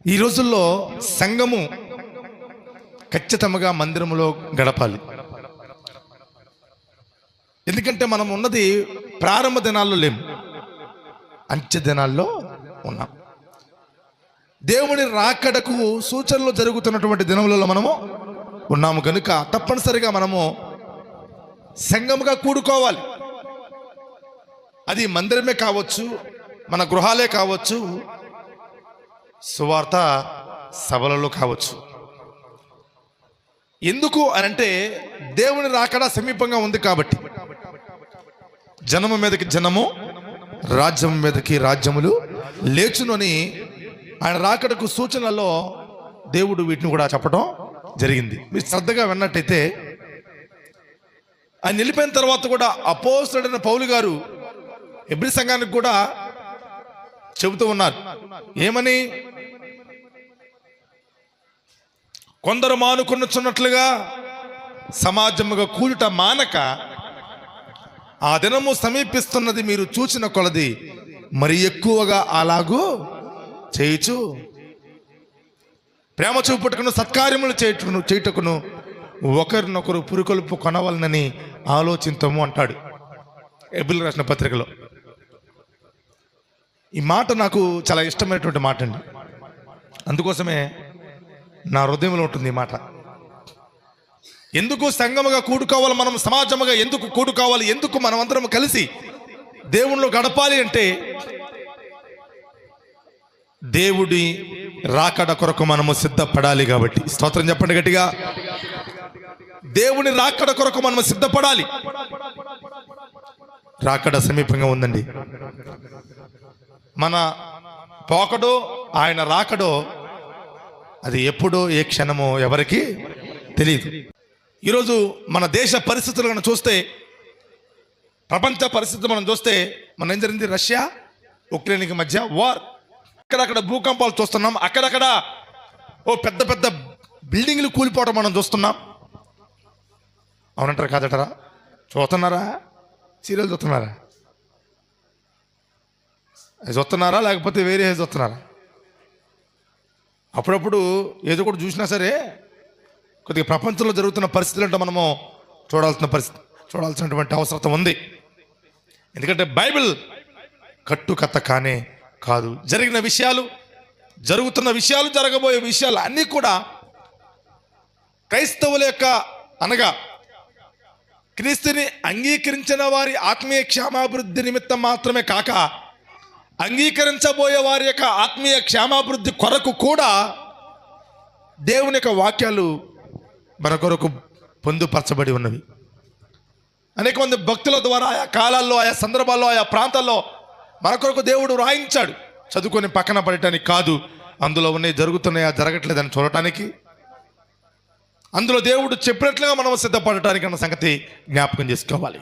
ఈ రోజుల్లో సంఘము ఖచ్చితంగా మందిరములో గడపాలి. ఎందుకంటే మనం ఉన్నది ప్రారంభ దినాల్లో లేము, అంచె దినాల్లో ఉన్నాం. దేవుని రాకడకు సూచనలు జరుగుతున్నటువంటి దినములలో మనము ఉన్నాము కనుక తప్పనిసరిగా మనము సంఘముగా కూడుకోవాలి. అది మందిరమే కావచ్చు, మన గృహాలే కావచ్చు, సువార్త సభలలో కావచ్చు. ఎందుకు అనంటే దేవుని రాకడ సమీపంగా ఉంది కాబట్టి. జనము మీదకి జనము, రాజ్యం మీదకి రాజ్యములు లేచును అని ఆయన రాకడకు సూచనలలో దేవుడు వీటిని కూడా చెప్పడం జరిగింది. మీరు శ్రద్ధగా విన్నట్టయితే ఆయన వెళ్ళిపోయిన తర్వాత కూడా అపోస్తలుడైన పౌలు గారు హెబ్రీ సంఘానికి కూడా చెబుతూ ఉన్నారు. ఏమని? కొందరు మానుకొనుచున్నట్లుగా సమాజముగా కూడుట మానక ఆ దినము సమీపిస్తున్నది మీరు చూచిన కొలది మరి ఎక్కువగా అలాగూ చేయుచు ప్రేమ చూపుటకును సత్కార్యములు చేయుటకును ఒకరినొకరు పురుకొల్పు కొనవలనని ఆలోచించము అంటాడు హెబ్రీయులకు రాసిన పత్రికలో. ఈ మాట నాకు చాలా ఇష్టమైనటువంటి మాట అండి. అందుకోసమే నా హృదయంలో ఉంటుంది ఈ మాట. ఎందుకు సంఘముగా కూడుకోవాలి, మనం సమాజముగా ఎందుకు కూడుకోవాలి, ఎందుకు మనమందరం కలిసి దేవుణ్ణిలో గడపాలి అంటే దేవుడి రాకడ కొరకు మనము సిద్ధపడాలి కాబట్టి. స్తోత్రం చెప్పండి గట్టిగా. దేవుని రాకడ కొరకు మనము సిద్ధపడాలి. రాకడ సమీపంగా ఉందండి. మన పోకడో ఆయన రాకడో అది ఎప్పుడో ఏ క్షణమో ఎవరికి తెలియదు. ఈరోజు మన దేశ పరిస్థితులను చూస్తే, ప్రపంచ పరిస్థితులు మనం చూస్తే, మన ఏం జరిగింది? రష్యా ఉక్రెయిన్కి మధ్య వార్. అక్కడక్కడ భూకంపాలు చూస్తున్నాం, అక్కడక్కడ పెద్ద పెద్ద బిల్డింగ్లు కూలిపోవడం మనం చూస్తున్నాం. అవునంటారా కాదటరా? చూస్తున్నారా? సీరియల్ చూస్తున్నారా? చూస్తున్నారా లేకపోతే వేరే చూస్తున్నారా? అప్పుడప్పుడు ఏదో కూడా చూసినా సరే కొద్దిగా ప్రపంచంలో జరుగుతున్న పరిస్థితులు అంటే మనము చూడాల్సినటువంటి అవసరం ఉంది. ఎందుకంటే బైబిల్ కట్టుకథ కానే కాదు. జరిగిన విషయాలు, జరుగుతున్న విషయాలు, జరగబోయే విషయాలు అన్నీ కూడా క్రైస్తవుల యొక్క అనగా క్రీస్తుని అంగీకరించిన వారి ఆత్మీయ క్షేమాభివృద్ధి నిమిత్తం మాత్రమే కాక అంగీకరించబోయే వారి యొక్క ఆత్మీయ క్షేమాభివృద్ధి కొరకు కూడా దేవుని యొక్క వాక్యాలు మన కొరకు పొందుపరచబడి ఉన్నవి. అనేక మంది భక్తుల ద్వారా ఆయా కాలాల్లో, ఆయా సందర్భాల్లో, ఆయా ప్రాంతాల్లో మన కొరకు దేవుడు రాయించాడు. చదువుకొని పక్కన పడటానికి కాదు, అందులో ఉన్నాయి జరుగుతున్నాయా జరగట్లేదని చూడటానికి, అందులో దేవుడు చెప్పినట్లుగా మనం సిద్ధపడటానికి అన్న సంగతి జ్ఞాపకం చేసుకోవాలి.